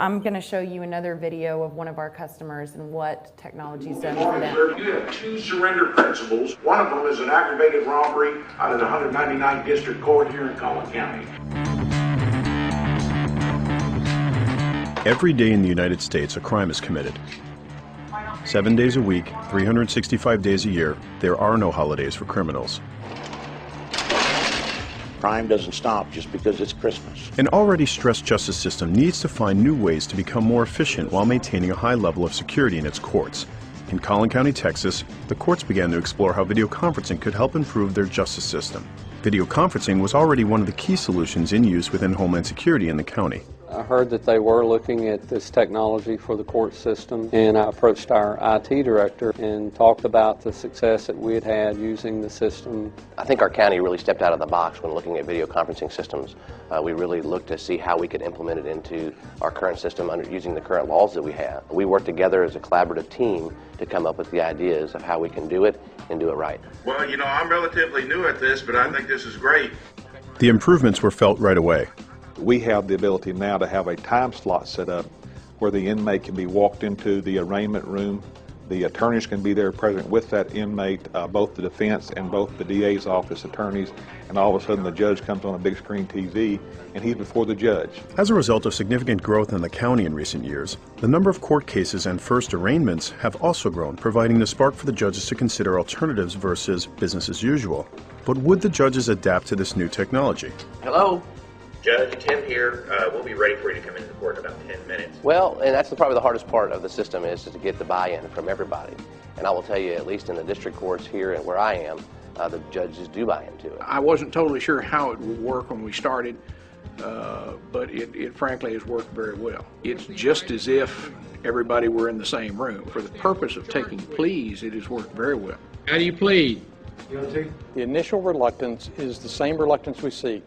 I'm going to show you another video of one of our customers and what technology's done for them. You have two surrender principles. One of them is an aggravated robbery out of the 199th District Court here in Collin County. Every day in the United States, a crime is committed. 7 days a week, 365 days a year, there are no holidays for criminals. Crime doesn't stop just because it's Christmas. An already stressed justice system needs to find new ways to become more efficient while maintaining a high level of security in its courts. In Collin County, Texas, the courts began to explore how video conferencing could help improve their justice system. Video conferencing was already one of the key solutions in use within Homeland Security in the county. I heard that they were looking at this technology for the court system, and I approached our IT director and talked about the success that we had had using the system. I think our county really stepped out of the box when looking at video conferencing systems. We really looked to see how we could implement it into our current system using the current laws that we have. We worked together as a collaborative team to come up with the ideas of how we can do it and do it right. Well, you know, I'm relatively new at this, but I think this is great. The improvements were felt right away. We have the ability now to have a time slot set up where the inmate can be walked into the arraignment room. The attorneys can be there present with that inmate, both the defense and both the DA's office attorneys, and all of a sudden the judge comes on a big screen TV and he's before the judge. As a result of significant growth in the county in recent years, the number of court cases and first arraignments have also grown, providing the spark for the judges to consider alternatives versus business as usual. But would the judges adapt to this new technology? Hello? Judge, Tim here. We'll be ready for you to come into the court in about 10 minutes. Well, and that's probably the hardest part of the system is to get the buy-in from everybody. And I will tell you, at least in the district courts here and where I am, the judges do buy into it. I wasn't totally sure how it would work when we started, but it frankly has worked very well. It's just as if everybody were in the same room. For the purpose of taking pleas, it has worked very well. How do you plead? The initial reluctance is the same reluctance we see.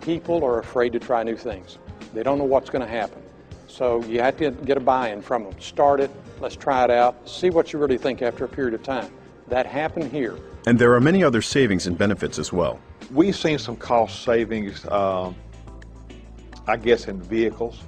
People are afraid to try new things. They don't know what's going to happen. So you have to get a buy-in from them. Start it, let's try it out, see what you really think after a period of time. That happened here. And there are many other savings and benefits as well. We've seen some cost savings, I guess, in vehicles.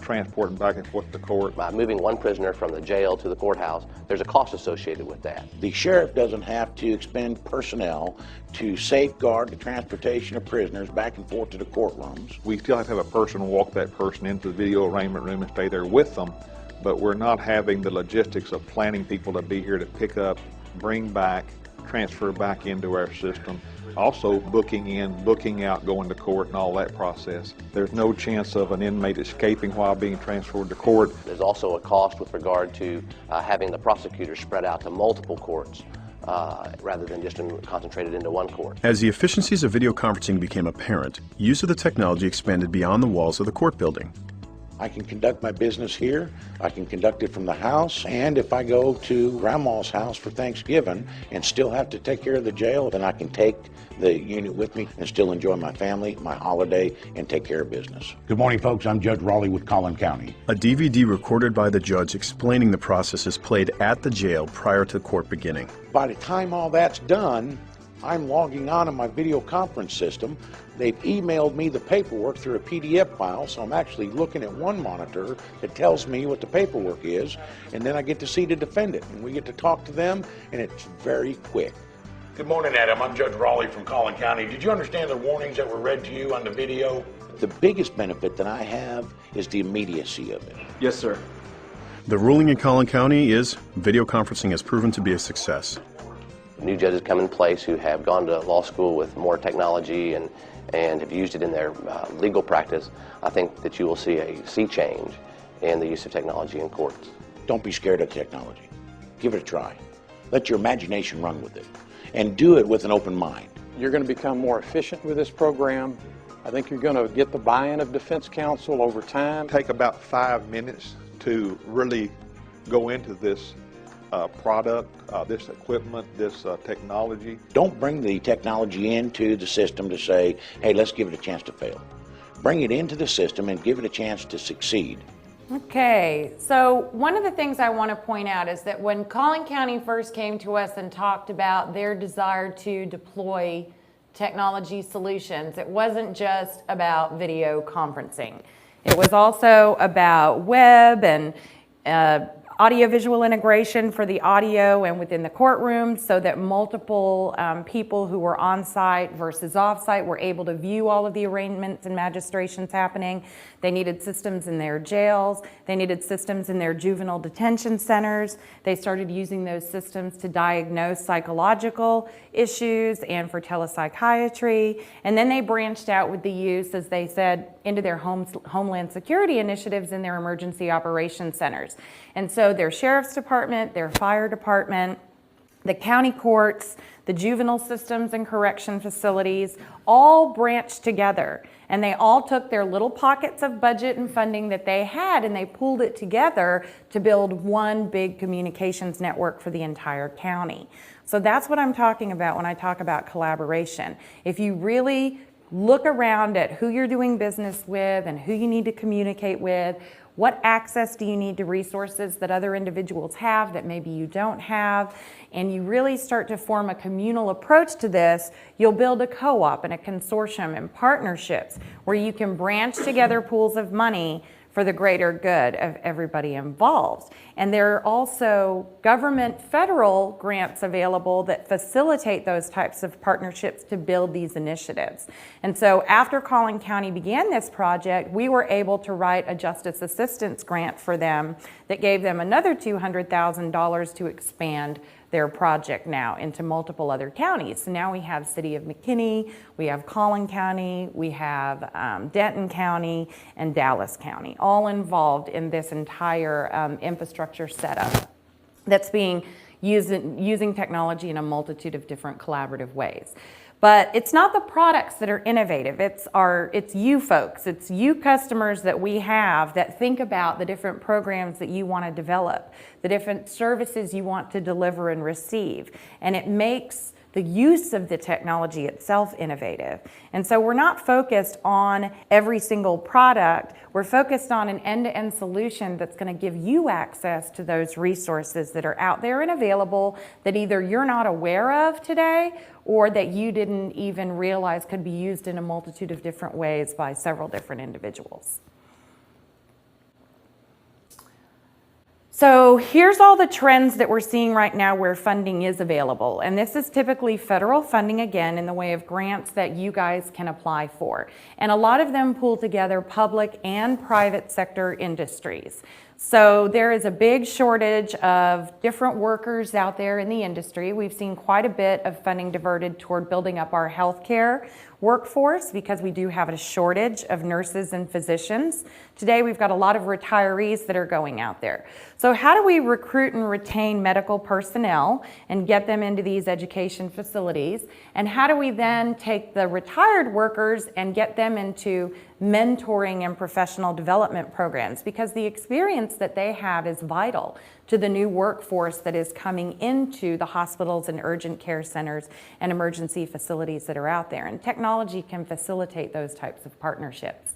Transporting back and forth to court. By moving one prisoner from the jail to the courthouse, there's a cost associated with that. The sheriff doesn't have to expend personnel to safeguard the transportation of prisoners back and forth to the courtrooms. We still have to have a person walk that person into the video arraignment room and stay there with them, but we're not having the logistics of planning people to be here to pick up, bring back, transfer back into our system. Also booking in, booking out, going to court and all that process. There's no chance of an inmate escaping while being transferred to court. There's also a cost with regard to having the prosecutor spread out to multiple courts rather than just concentrated into one court. As the efficiencies of video conferencing became apparent, use of the technology expanded beyond the walls of the court building. I can conduct my business here, I can conduct it from the house, and if I go to Grandma's house for Thanksgiving and still have to take care of the jail, then I can take the unit with me and still enjoy my family, my holiday, and take care of business. Good morning, folks. I'm Judge Raleigh with Collin County. A DVD recorded by the judge explaining the process is played at the jail prior to court beginning. By the time all that's done, I'm logging on my video conference system. They've emailed me the paperwork through a PDF file, so I'm actually looking at one monitor that tells me what the paperwork is, and then I get to see the defendant, and we get to talk to them, and it's very quick. Good morning, Adam. I'm Judge Raleigh from Collin County. Did you understand the warnings that were read to you on the video? The biggest benefit that I have is the immediacy of it. Yes, sir. The ruling in Collin County is video conferencing has proven to be a success. New judges come in place who have gone to law school with more technology and have used it in their legal practice. I think that you will see a sea change in the use of technology in courts. Don't be scared of technology. Give it a try. Let your imagination run with it, and do it with an open mind. You're going to become more efficient with this program. I think you're going to get the buy-in of defense counsel over time. Take about 5 minutes to really go into this product, this equipment, this technology. Don't bring the technology into the system to say, hey, let's give it a chance to fail. Bring it into the system and give it a chance to succeed. Okay, so one of the things I want to point out is that when Collin County first came to us and talked about their desire to deploy technology solutions, it wasn't just about video conferencing. It was also about web and audiovisual integration for the audio and within the courtroom so that multiple people who were on site versus off site were able to view all of the arraignments and magistrations happening. They needed systems in their jails. They needed systems in their juvenile detention centers. They started using those systems to diagnose psychological issues and for telepsychiatry. And then they branched out with the use, as they said, into their homeland security initiatives in their emergency operations centers. And so their sheriff's department, their fire department, the county courts, the juvenile systems and correction facilities all branched together. And they all took their little pockets of budget and funding that they had and they pooled it together to build one big communications network for the entire county. So that's what I'm talking about when I talk about collaboration. If you really look around at who you're doing business with and who you need to communicate with, what access do you need to resources that other individuals have that maybe you don't have, and you really start to form a communal approach to this, you'll build a co-op and a consortium and partnerships where you can branch together pools of money for the greater good of everybody involved. And there are also government federal grants available that facilitate those types of partnerships to build these initiatives. And so after Collin County began this project, we were able to write a justice assistance grant for them that gave them another $200,000 to expand their project now into multiple other counties. So now we have City of McKinney, we have Collin County, we have Denton County, and Dallas County, all involved in this entire infrastructure setup that's being using technology in a multitude of different collaborative ways. But it's not the products that are innovative, it's you folks, it's you customers that we have that think about the different programs that you want to develop, the different services you want to deliver and receive. And it makes the use of the technology itself innovative. And so we're not focused on every single product, we're focused on an end-to-end solution that's going to give you access to those resources that are out there and available that either you're not aware of today or that you didn't even realize could be used in a multitude of different ways by several different individuals. So here's all the trends that we're seeing right now where funding is available. And this is typically federal funding, again, in the way of grants that you guys can apply for. And a lot of them pool together public and private sector industries. So there is a big shortage of different workers out there in the industry. We've seen quite a bit of funding diverted toward building up our healthcare workforce because we do have a shortage of nurses and physicians. Today we've got a lot of retirees that are going out there. So how do we recruit and retain medical personnel and get them into these education facilities? And how do we then take the retired workers and get them into mentoring and professional development programs? Because the experience that they have is vital to the new workforce that is coming into the hospitals and urgent care centers and emergency facilities that are out there. And technology can facilitate those types of partnerships.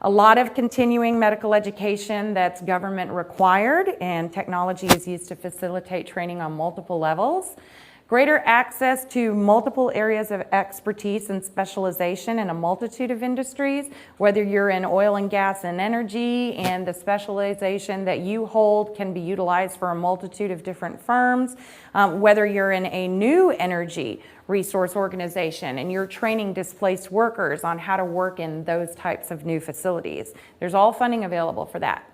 A lot of continuing medical education that's government required, and technology is used to facilitate training on multiple levels. Greater access to multiple areas of expertise and specialization in a multitude of industries, whether you're in oil and gas and energy, and the specialization that you hold can be utilized for a multitude of different firms, whether you're in a new energy resource organization and you're training displaced workers on how to work in those types of new facilities. There's all funding available for that.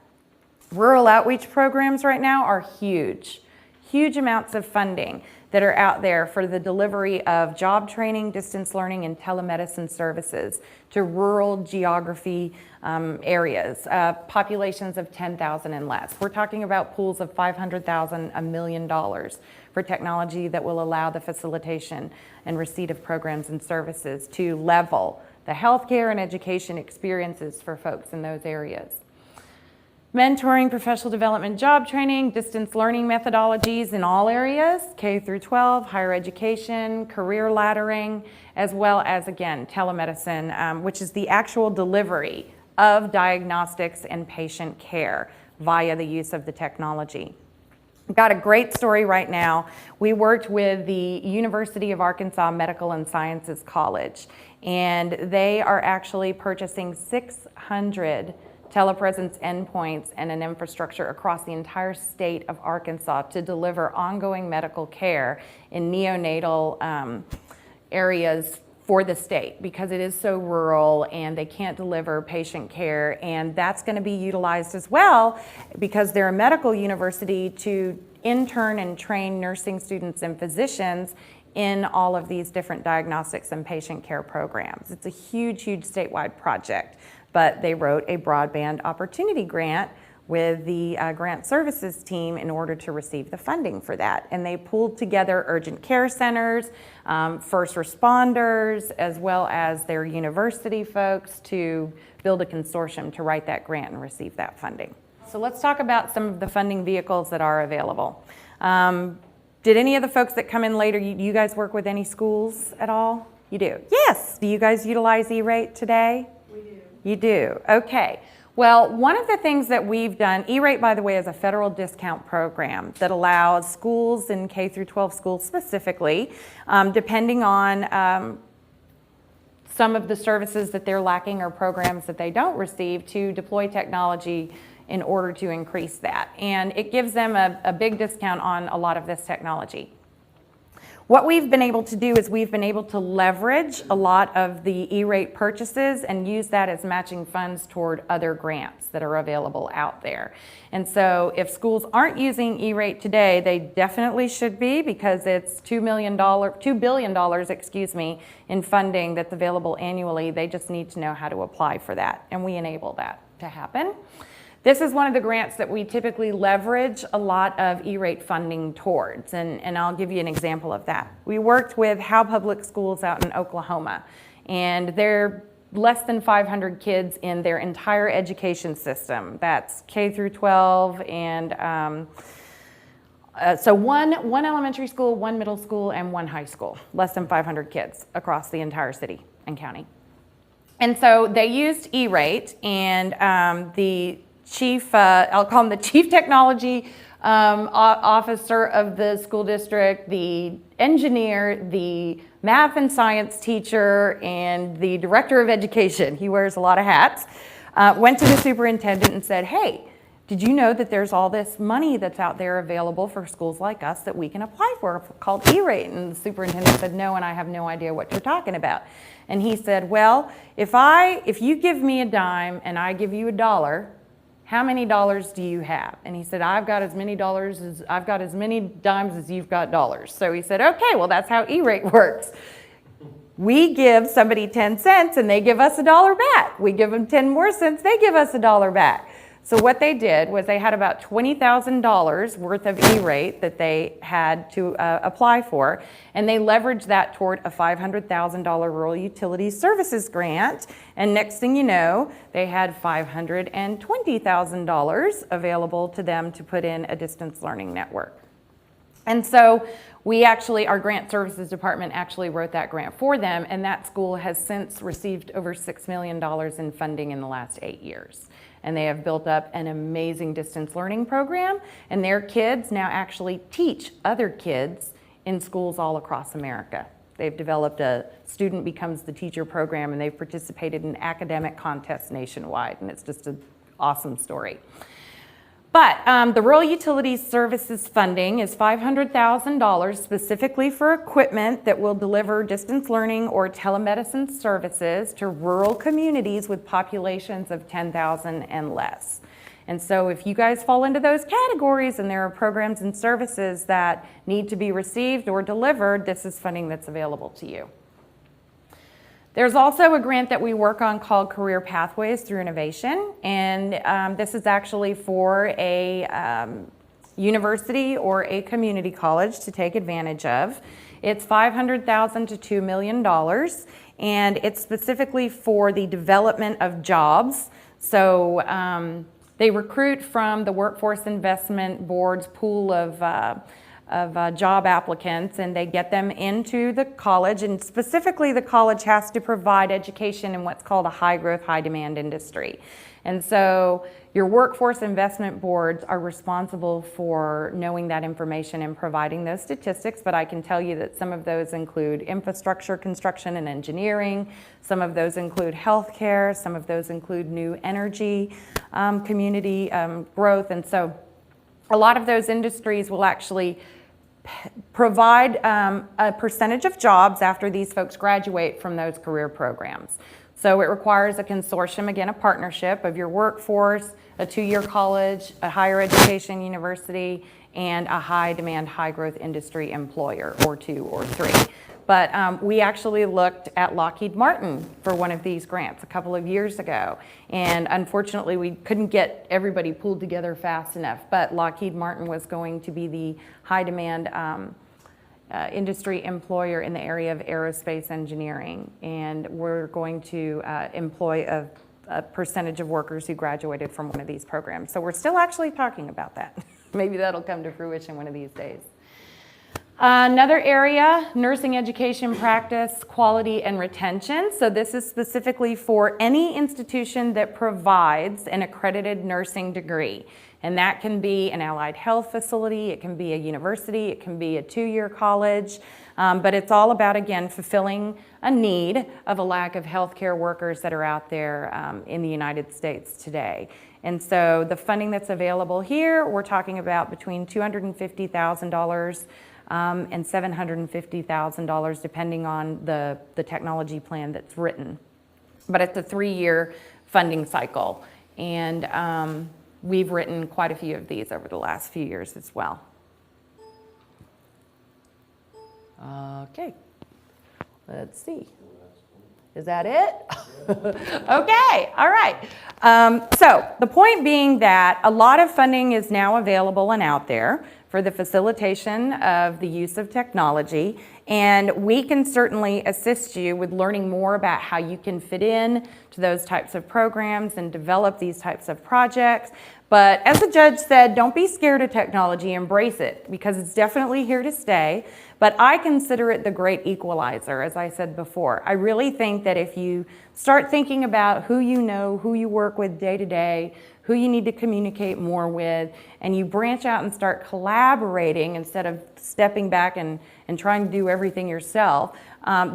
Rural outreach programs right now are huge, huge amounts of funding that are out there for the delivery of job training, distance learning, and telemedicine services to rural geography areas, populations of 10,000 and less. We're talking about pools of $500,000, $1 million for technology that will allow the facilitation and receipt of programs and services to level the healthcare and education experiences for folks in those areas. Mentoring, professional development, job training, distance learning methodologies in all areas, K through 12, higher education, career laddering, as well as, again, telemedicine, which is the actual delivery of diagnostics and patient care via the use of the technology. We've got a great story right now. We worked with the University of Arkansas Medical and Sciences College, and they are actually purchasing 600 telepresence endpoints, and an infrastructure across the entire state of Arkansas to deliver ongoing medical care in neonatal areas for the state, because it is so rural and they can't deliver patient care. And that's going to be utilized as well because they're a medical university to intern and train nursing students and physicians in all of these different diagnostics and patient care programs. It's a huge, huge statewide project, but they wrote a broadband opportunity grant with the grant services team in order to receive the funding for that. And they pulled together urgent care centers, first responders, as well as their university folks to build a consortium to write that grant and receive that funding. So let's talk about some of the funding vehicles that are available. Did any of the folks that come in later, you guys work with any schools at all? You do? Yes. Do you guys utilize E-rate today? We do. You do? Okay. Well, one of the things that we've done, E-rate, by the way, is a federal discount program that allows schools in K through 12 schools specifically, depending on some of the services that they're lacking or programs that they don't receive, to deploy technology in order to increase that. And it gives them a big discount on a lot of this technology. What we've been able to do is we've been able to leverage a lot of the E-rate purchases and use that as matching funds toward other grants that are available out there. And so if schools aren't using E-rate today, they definitely should be, because it's $2 billion, excuse me, in funding that's available annually. They just need to know how to apply for that, and we enable that to happen. This is one of the grants that we typically leverage a lot of E-rate funding towards, and I'll give you an example of that. We worked with Howe Public Schools out in Oklahoma, and they're less than 500 kids in their entire education system. That's K through 12, and so one elementary school, one middle school, and one high school. Less than 500 kids across the entire city and county. And so they used E-rate, and the chief, I'll call him the chief technology officer of the school district, the engineer, the math and science teacher, and the director of education. He wears a lot of hats. Went to the superintendent and said, hey, did you know that there's all this money that's out there available for schools like us that we can apply for called E-rate? And the superintendent said, no, and I have no idea what you're talking about. And he said, well, if you give me a dime and I give you $1, how many dollars do you have? And he said, I've got as many dimes as you've got dollars. So he said, okay, well, that's how E-rate works. We give somebody 10 cents and they give us $1 back. We give them 10 more cents, they give us $1 back. So what they did was they had about $20,000 worth of E-rate that they had to apply for, and they leveraged that toward a $500,000 rural utilities services grant. And next thing you know, they had $520,000 available to them to put in a distance learning network. And so our grant services department actually wrote that grant for them, and that school has since received over $6 million in funding in the last 8 years. And they have built up an amazing distance learning program, and their kids now actually teach other kids in schools all across America. They've developed a student becomes the teacher program, and they've participated in academic contests nationwide, and it's just an awesome story. But the Rural Utilities Services funding is $500,000 specifically for equipment that will deliver distance learning or telemedicine services to rural communities with populations of 10,000 and less. And so if you guys fall into those categories and there are programs and services that need to be received or delivered, this is funding that's available to you. There's also a grant that we work on called Career Pathways Through Innovation, and this is actually for a university or a community college to take advantage of. It's $500,000 to $2 million, and it's specifically for the development of jobs. So they recruit from the Workforce Investment Board's pool of job applicants, and they get them into the college, and specifically the college has to provide education in what's called a high growth, high demand industry. And so your workforce investment boards are responsible for knowing that information and providing those statistics, but I can tell you that some of those include infrastructure, construction, and engineering. Some of those include healthcare. Some of those include new energy, community growth. And so a lot of those industries will actually provide a percentage of jobs after these folks graduate from those career programs. So it requires a consortium, again, a partnership of your workforce, a 2-year college, a higher education university, and a high demand, high growth industry employer, or 2 or 3. But we actually looked at Lockheed Martin for one of these grants a couple of years ago. And unfortunately, we couldn't get everybody pulled together fast enough. But Lockheed Martin was going to be the high demand industry employer in the area of aerospace engineering. And we're going to employ a percentage of workers who graduated from one of these programs. So we're still actually talking about that. Maybe that'll come to fruition one of these days. Another area, nursing education practice, quality, and retention. So this is specifically for any institution that provides an accredited nursing degree. And that can be an allied health facility, it can be a university, it can be a 2-year college. But it's all about, again, fulfilling a need of a lack of healthcare workers that are out there in the United States today. And so the funding that's available here, we're talking about between $250,000 and $750,000 depending on the technology plan that's written. But it's a 3-year funding cycle. And we've written quite a few of these over the last few years as well. Okay, let's see. Is that it? Okay, all right. So the point being that a lot of funding is now available and out there for the facilitation of the use of technology, and we can certainly assist you with learning more about how you can fit in to those types of programs and develop these types of projects. But as the judge said, don't be scared of technology, embrace it, because it's definitely here to stay. But I consider it the great equalizer, as I said before. I really think that if you start thinking about who you know, who you work with day to day, who you need to communicate more with, and you branch out and start collaborating instead of stepping back and trying to do everything yourself,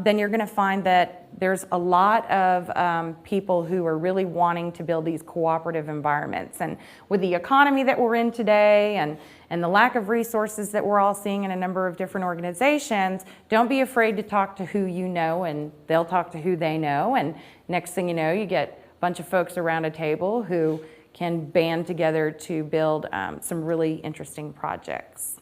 then you're gonna find that there's a lot of people who are really wanting to build these cooperative environments. And with the economy that we're in today and the lack of resources that we're all seeing in a number of different organizations, don't be afraid to talk to who you know, and they'll talk to who they know. And next thing you know, you get a bunch of folks around a table who can band together to build some really interesting projects.